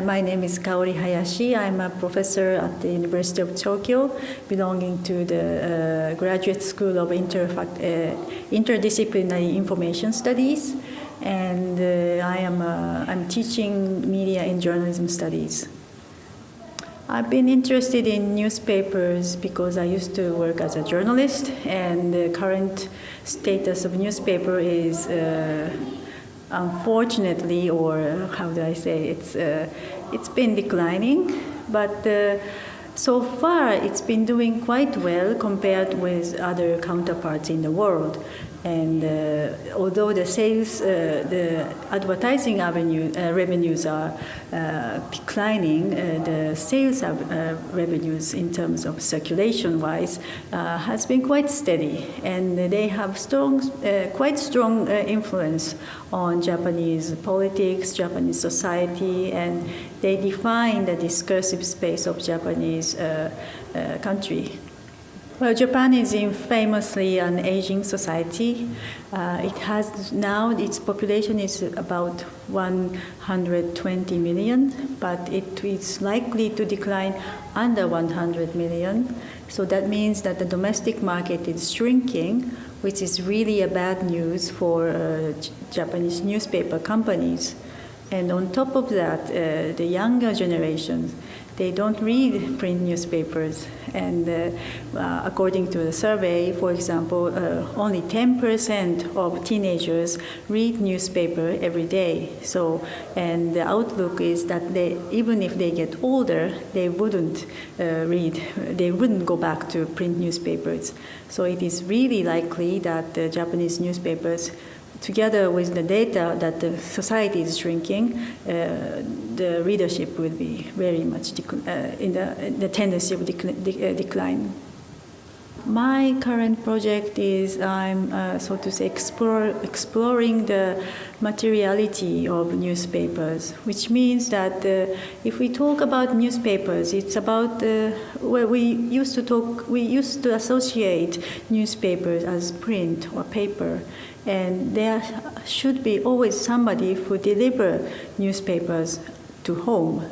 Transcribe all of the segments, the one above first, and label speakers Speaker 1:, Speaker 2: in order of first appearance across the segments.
Speaker 1: My name is Kaori Hayashi. I'm a professor at the University of Tokyo, belonging to the Graduate School of Interdisciplinary Information Studies, and I'm teaching media and journalism studies. I've been interested in newspapers because I used to work as a journalist, and the current status of newspaper is unfortunately, or how do I say, it's been declining, but so far it's been doing quite well compared with other counterparts in the world. And although the sales, the advertising revenues are declining, the sales revenues in terms of circulation-wise has been quite steady, and they have quite strong influence on Japanese politics, Japanese society, and they define the discursive space of Japanese country. Well, Japan is famously an aging society. It has now, its population is about 120 million, but it is likely to decline under 100 million. So that means that the domestic market is shrinking, which is really a bad news for Japanese newspaper companies. And on top of that, the younger generation, they don't read print newspapers. And according to the survey, for example, only 10% of teenagers read newspaper every day. So, and the outlook is that even if they get older, they wouldn't they wouldn't go back to print newspapers. So it is really likely that the Japanese newspapers, together with the data that the society is shrinking, the readership will be very much in the tendency of decline. My current project is I'm so to say exploring the materiality of newspapers, which means that if we talk about newspapers, it's about where we used to associate newspapers as print or paper. And there should be always somebody who deliver newspapers to home.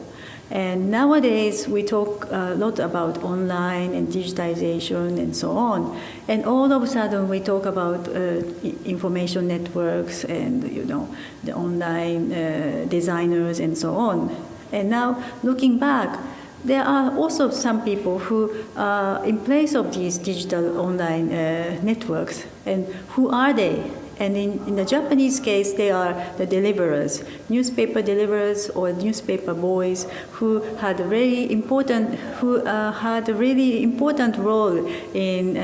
Speaker 1: And nowadays we talk a lot about online and digitization and so on. And all of a sudden we talk about information networks and the online designers and so on. And now looking back, there are also some people who are in place of these digital online networks. And who are they? And in the Japanese case, they are the deliverers, newspaper deliverers or newspaper boys who had a really important role in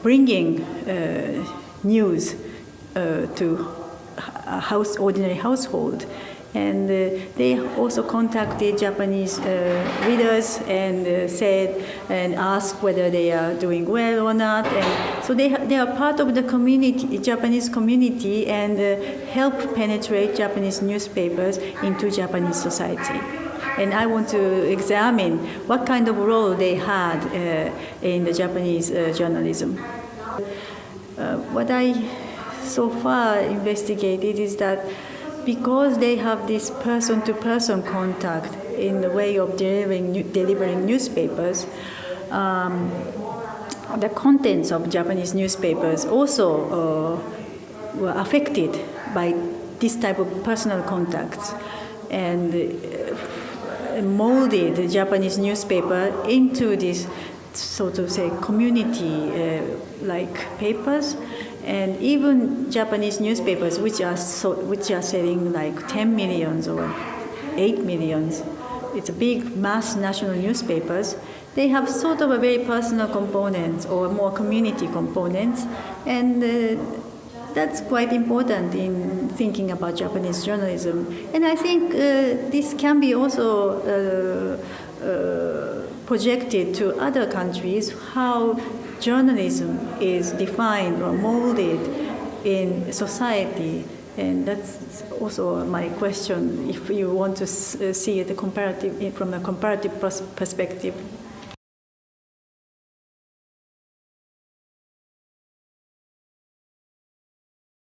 Speaker 1: bringing news to ordinary household. And they also contacted Japanese readers and said and asked whether they are doing well or not. And so they are part of the community, Japanese community, and help penetrate Japanese newspapers into Japanese society. And I want to examine what kind of role they had in the Japanese journalism. What I so far investigated is that because they have this person-to-person contact in the way of delivering newspapers, the contents of Japanese newspapers also were affected by this type of personal contacts and molded the Japanese newspaper into this, so to say, community-like papers. And even Japanese newspapers, which are selling like 10 millions or 8 millions, it's a big mass national newspapers, they have sort of a very personal components or more community components, and that's quite important in thinking about Japanese journalism. And I think this can be also projected to other countries, how journalism is defined or molded in society. And that's also my question, if you want to see it from a comparative perspective.